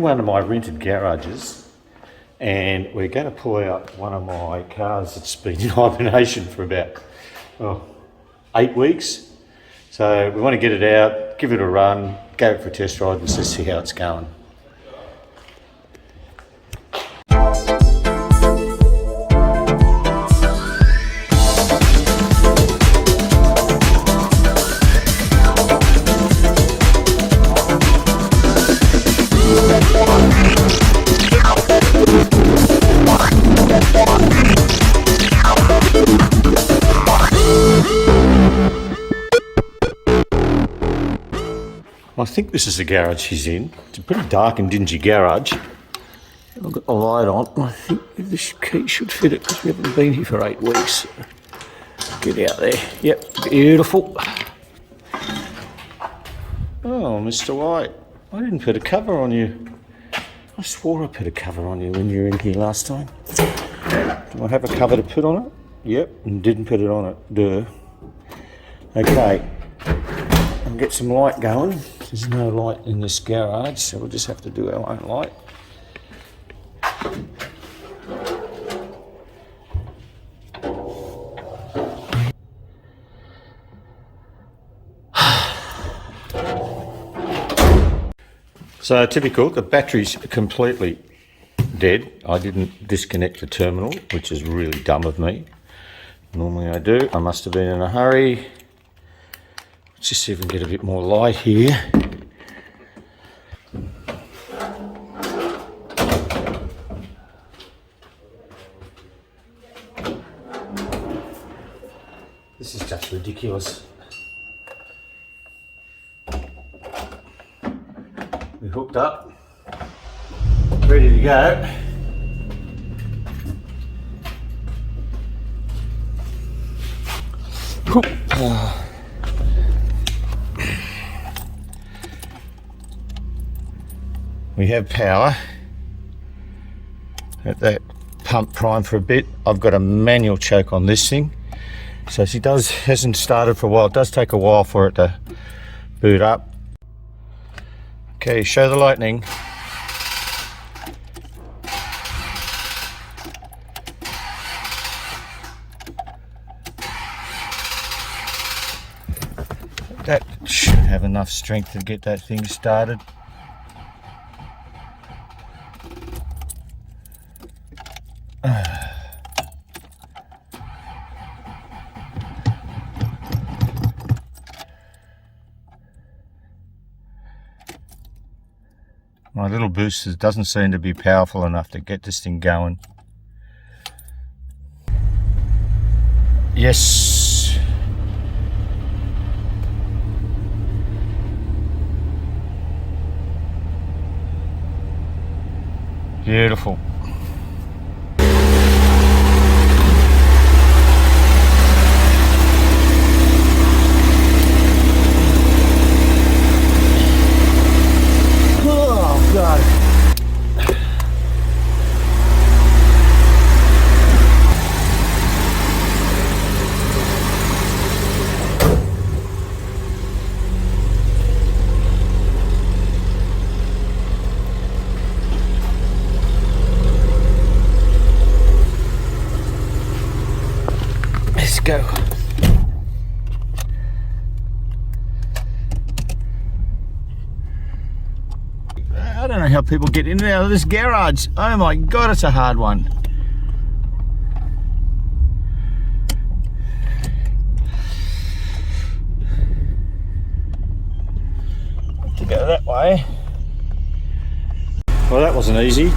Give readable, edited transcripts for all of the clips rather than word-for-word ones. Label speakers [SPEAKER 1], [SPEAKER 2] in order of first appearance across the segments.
[SPEAKER 1] one of my rented garages, and we're going to pull out one of my cars that's been in hibernation for about 8 weeks. So we want to get it out, give it a run, go for a test ride and just see how it's going. I think this is the garage he's in. It's a pretty dark and dingy garage. I've got the light on. I think this key should fit it because we haven't been here for 8 weeks. Get out there. Yep, beautiful. Oh, Mr. White, I didn't put a cover on you. I swore I put a cover on you when you were in here last time. Do I have a cover to put on it? Yep, and didn't put it on it. Duh. Okay, I'll get some light going. There's no light in this garage, so we'll just have to do our own light. So typical, the battery's completely dead. I didn't disconnect the terminal, which is really dumb of me. Normally I do. I must have been in a hurry. Let's just see if we can get a bit more light here. This is just ridiculous. We hooked up, ready to go. We have power. Let that pump prime for a bit. I've got a manual choke on this thing. So she hasn't started for a while. It does take a while for it to boot up. Okay, show the lightning. That should have enough strength to get that thing started. My little booster doesn't seem to be powerful enough to get this thing going. Yes. Beautiful. Go. I don't know how people get in and out of this garage. Oh my God, it's a hard one. To go that way. Well, that wasn't easy.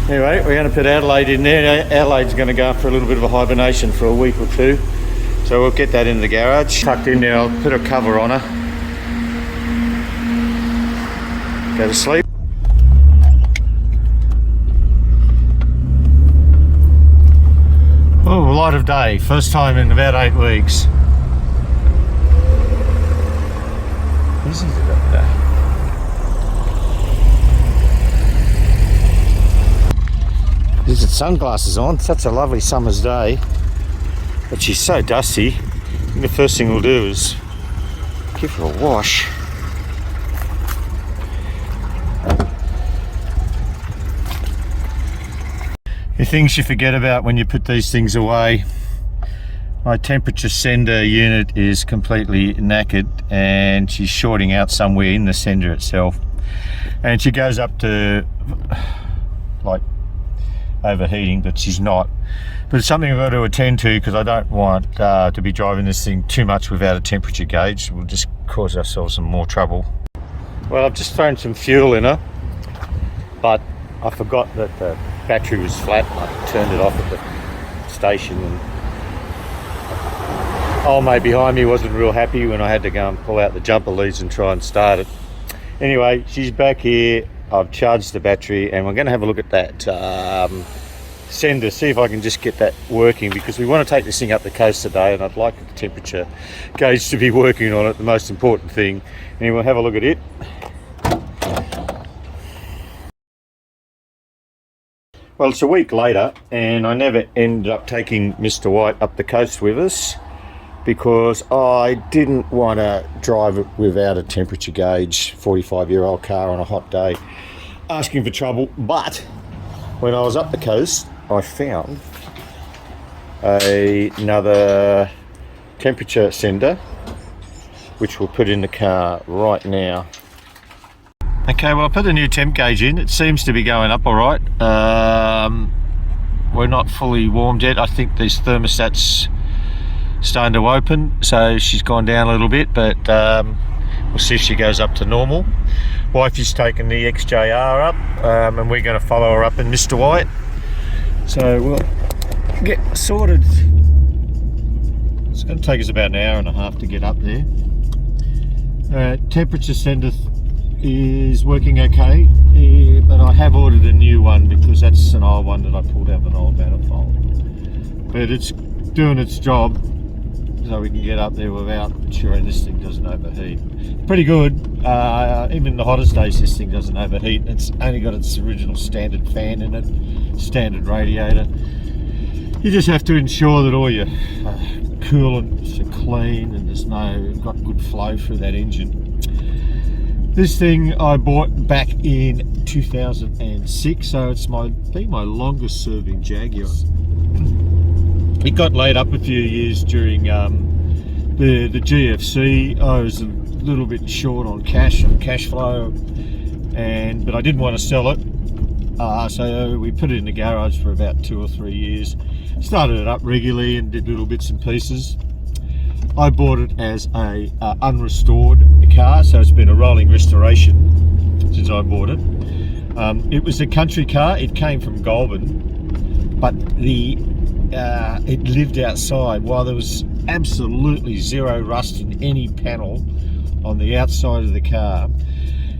[SPEAKER 1] Anyway, we're going to put Adelaide in there. Adelaide's going to go for a little bit of a hibernation for a week or two. So we'll get that in the garage. Tucked in there, I'll put a cover on her. Go to sleep. Oh, light of day. First time in about 8 weeks. Isn't it up there? These are sunglasses on. Such a lovely summer's day. But she's so dusty. I think the first thing we'll do is give her a wash. things you forget about when you put these things away. My temperature sender unit is completely knackered and she's shorting out somewhere in the sender itself, and she goes up to like overheating, but she's not. But it's something I've got to attend to because I don't want to be driving this thing too much without a temperature gauge. We'll just cause ourselves some more trouble. Well, I've just thrown some fuel in her, but I forgot that the battery was flat. I turned it off at the station, and old mate behind me wasn't real happy when I had to go and pull out the jumper leads and try and start it. Anyway, she's back here. I've charged the battery and we're going to have a look at that sender, see if I can just get that working, because we want to take this thing up the coast today and I'd like the temperature gauge to be working on it, the most important thing. Anyway, we'll have a look at it. Well, it's a week later and I never ended up taking Mr. White up the coast with us because I didn't want to drive it without a temperature gauge, 45-year-old car on a hot day, asking for trouble. But when I was up the coast, I found another temperature sender, which we'll put in the car right now. Okay, well, I put the new temp gauge in. It seems to be going up all right. We're not fully warmed yet. I think these thermostats starting to open, so she's gone down a little bit, but we'll see if she goes up to normal. Wifey's taken the XJR up, and we're going to follow her up in Mr. White. So we'll get sorted. It's going to take us about an hour and a half to get up there. Temperature sender is working okay, but I have ordered a new one because that's an old one that I pulled out of an old manifold. But it's doing its job, so we can get up there without ensuring this thing doesn't overheat. Pretty good. Even the hottest days this thing doesn't overheat. It's only got its original standard fan in it, standard radiator. You just have to ensure that all your coolants are clean and there's got good flow through that engine. This thing I bought back in 2006, so it's been my longest serving Jaguar. It got laid up a few years during the GFC. I was a little bit short on cash flow, but I didn't want to sell it, so we put it in the garage for about 2 or 3 years. Started it up regularly and did little bits and pieces. I bought it as a unrestored car, so it's been a rolling restoration since I bought it. It was a country car. It came from Goulburn, but it lived outside. While there was absolutely zero rust in any panel on the outside of the car,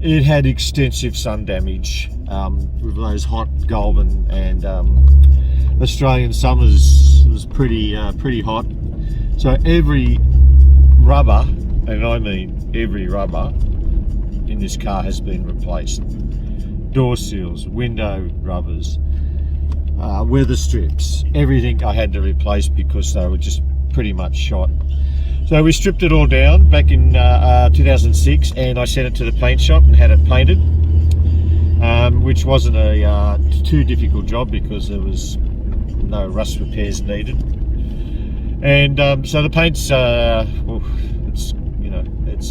[SPEAKER 1] it had extensive sun damage with those hot Goulburn and Australian summers. It was pretty hot. So every rubber, and I mean every rubber, in this car has been replaced. Door seals, window rubbers, weather strips, everything I had to replace because they were just pretty much shot. So we stripped it all down back in 2006 and I sent it to the paint shop and had it painted, which wasn't a too difficult job because there was no rust repairs needed. And so the paint's it's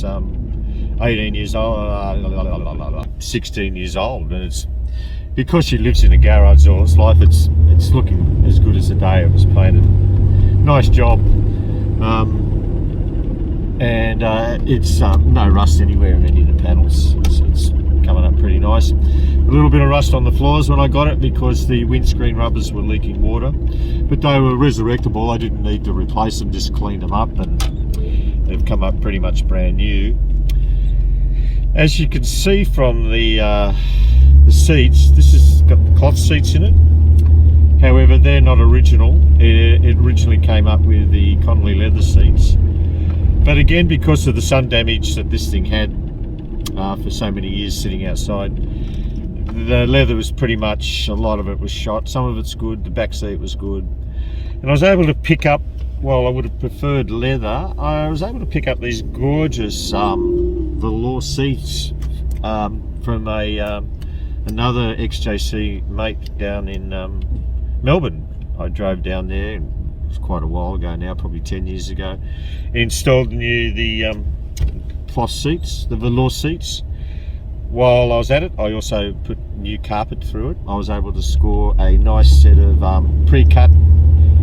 [SPEAKER 1] 18 years old, 16 years old, and it's because she lives in a garage all its life. It's looking as good as the day it was painted. Nice job, and it's no rust anywhere in any of the panels. It's coming up pretty nice. A little bit of rust on the floors when I got it because the windscreen rubbers were leaking water, but they were resurrectable. I didn't need to replace them, just cleaned them up, and they've come up pretty much brand new. As you can see from the seats, this has got the cloth seats in it. However, they're not original. It originally came up with the Connolly leather seats, but again, because of the sun damage that this thing had for so many years sitting outside, the leather was pretty much, a lot of it was shot. Some of it's good, the back seat was good, and I was able to pick up, well, I would have preferred leather. I was able to pick up these gorgeous velour seats from another XJC mate down in Melbourne. I drove down there, and it was quite a while ago now, probably 10 years ago. Installed the cloth seats, the velour seats. While I was at it, I also put new carpet through it. I was able to score a nice set of pre-cut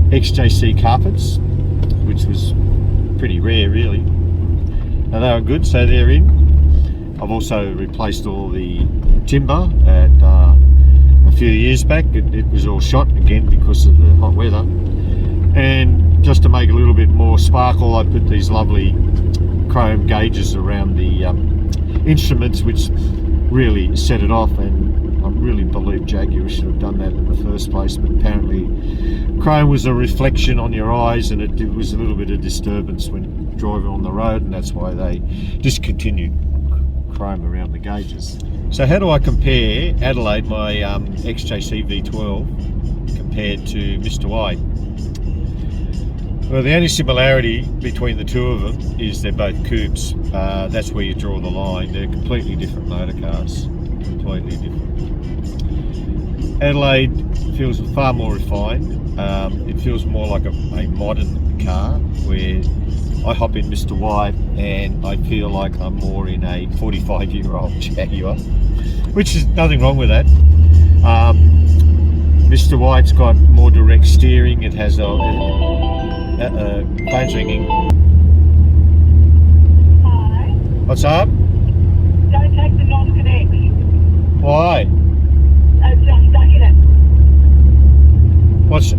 [SPEAKER 1] XJC carpets, which was pretty rare really. Now they were good, so they're in. I've also replaced all the timber at a few years back. It was all shot again because of the hot weather. And just to make a little bit more sparkle, I put these lovely chrome gauges around the instruments, which really set it off, and I really believe Jaguar should have done that in the first place, but apparently chrome was a reflection on your eyes, and it was a little bit of disturbance when driving on the road, and that's why they discontinued chrome around the gauges. So how do I compare Adelaide, my XJC V12, compared to Mr. White? Well, the only similarity between the two of them is they're both coupes. That's where you draw the line. They're completely different motor cars. Completely different. Adelaide feels far more refined. It feels more like a modern car, where I hop in Mr. White and I feel like I'm more in a 45-year-old Jaguar, which is nothing wrong with that. Mr. White's got more direct steering. It has phone's ringing.
[SPEAKER 2] Hi.
[SPEAKER 1] What's up?
[SPEAKER 2] Don't take the non-connect.
[SPEAKER 1] Why?
[SPEAKER 2] It's stuck in it.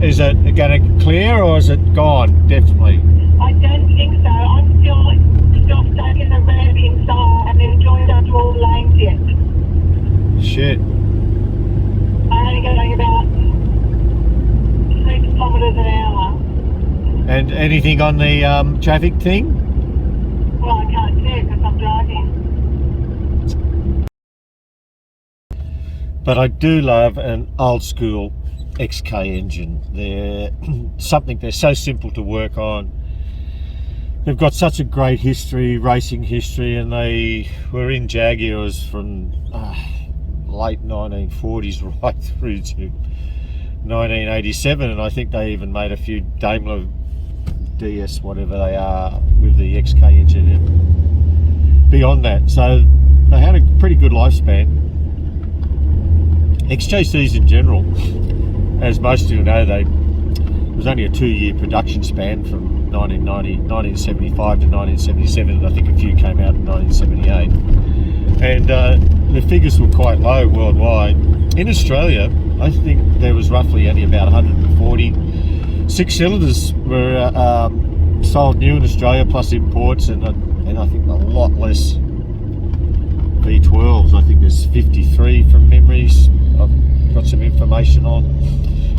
[SPEAKER 1] Is it going to clear, or is it gone? Definitely.
[SPEAKER 2] I don't think so. I'm still stuck in the ramp inside, and then joined up to all the lanes yet.
[SPEAKER 1] Shit.
[SPEAKER 2] I'm only going about 3 kilometres an hour.
[SPEAKER 1] And anything on the traffic thing?
[SPEAKER 2] Well, I can't see because I'm driving.
[SPEAKER 1] But I do love an old school XK engine. They're they're so simple to work on. They've got such a great history, racing history, and they were in Jaguars from late 1940s right through to 1987, and I think they even made a few Daimler DS, whatever they are, with the XK engine and beyond that. So they had a pretty good lifespan. XJCs in general, as most of you know, it was only a 2-year production span from 1975 to 1977, and I think a few came out in 1978. And the figures were quite low worldwide. In Australia, I think there was roughly only about 140 6-cylinders were sold new in Australia, plus imports, and I think a lot less V12s. I think there's 53 from memories. I've got some information on,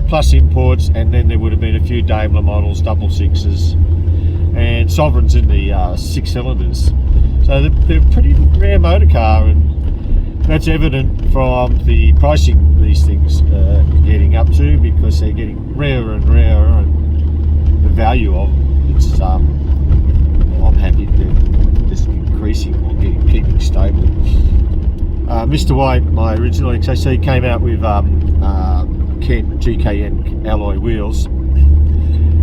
[SPEAKER 1] plus imports, and then there would have been a few Daimler models, 6.6s, and Sovereigns in the 6-cylinders. So they're a pretty rare motor car, and that's evident from the pricing these things are getting up to, because they're getting rarer and rarer, and the value of them, it's I'm happy they're just increasing or keeping stable. Mr. White, my original XJC, came out with Kent GKN alloy wheels,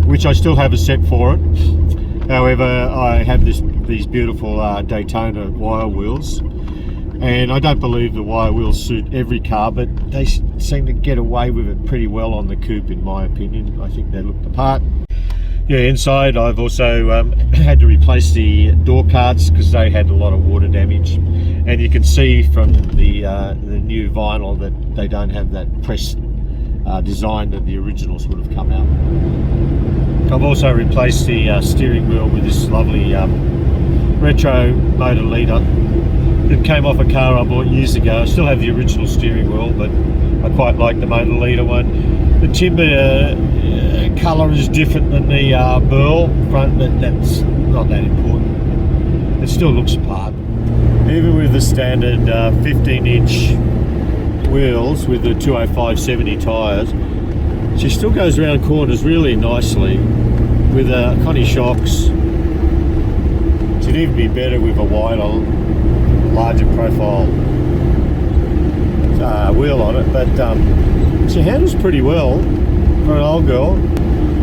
[SPEAKER 1] which I still have a set for it. However, I have these beautiful Daytona wire wheels, and I don't believe the wire wheels suit every car, but they seem to get away with it pretty well on the coupe, in my opinion. I think they look the part. Yeah, inside I've also had to replace the door cards because they had a lot of water damage, and you can see from the new vinyl that they don't have that press design that the originals would have come out. I've also replaced the steering wheel with this lovely retro motor leader. It came off a car I bought years ago. I still have the original steering wheel, but I quite like the motor leader one. The timber colour is different than the Burl front, but that's not that important. It still looks apart. Even with the standard 15-inch wheels with the 205/70 tyres, she still goes around corners really nicely with Connie shocks. She'd even be better with a wider, larger profile wheel on it, but she handles pretty well. for an old girl.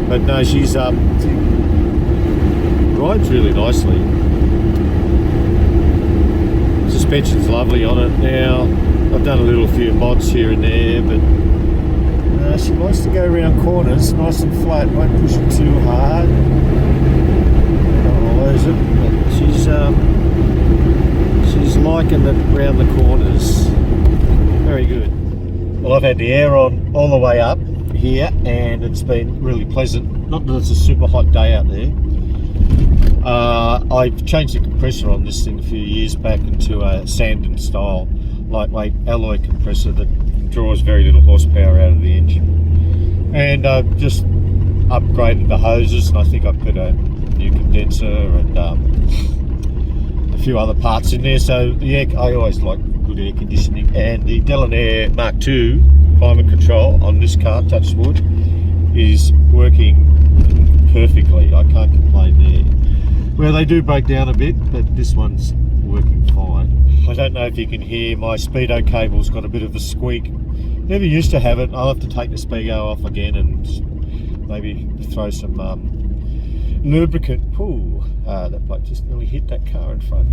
[SPEAKER 1] But no, she rides really nicely. Suspension's lovely on it now. I've done a little few mods here and there, but she likes to go around corners nice and flat, won't push it too hard. Don't lose it, but she's liking it around the corners. Very good. Well, I've had the air on all the way up here and it's been really pleasant. Not that it's a super hot day out there. I've changed the compressor on this thing a few years back into a Sandon style lightweight alloy compressor that draws very little horsepower out of the engine. And I've just upgraded the hoses, and I think I put a new condenser and a few other parts in there. So the air, I always like good air conditioning, and the Delair Mark II climate control on this car, touch wood, is working perfectly. I can't complain there. Well, they do break down a bit, but this one's working fine. I don't know if you can hear, my speedo cable's got a bit of a squeak. Never used to have it. I'll have to take the speedo off again and maybe throw some lubricant. Ooh, that bloke just nearly hit that car in front.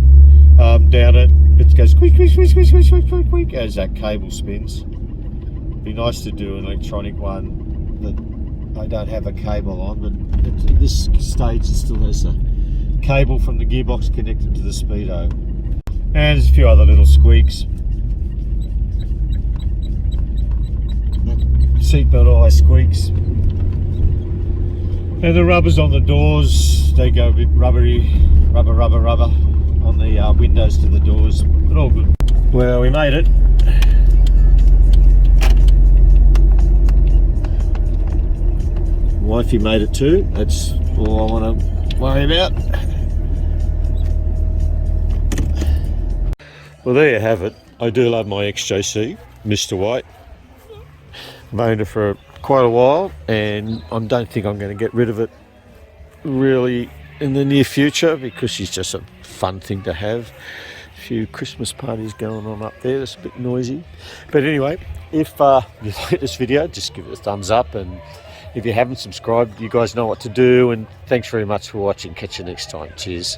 [SPEAKER 1] Down it, it goes squeak, squeak, squeak, squeak, squeak, squeak, squeak, squeak, as that cable spins. Be nice to do an electronic one that I don't have a cable on, but at this stage it still has a cable from the gearbox connected to the speedo. And there's a few other little squeaks. Seatbelt eye squeaks. And the rubbers on the doors, they go a bit rubbery, rubber on the windows to the doors, but all good. Well, we made it. Wifey made it too. That's all I want to worry about. Well, there you have it. I do love my XJC, Mr. White. I've owned it for quite a while, and I don't think I'm going to get rid of it really in the near future, because she's just a fun thing to have. A few Christmas parties going on up there. It's a bit noisy. But anyway, if you like this video, just give it a thumbs up, and if you haven't subscribed, you guys know what to do, and thanks very much for watching. Catch you next time. Cheers.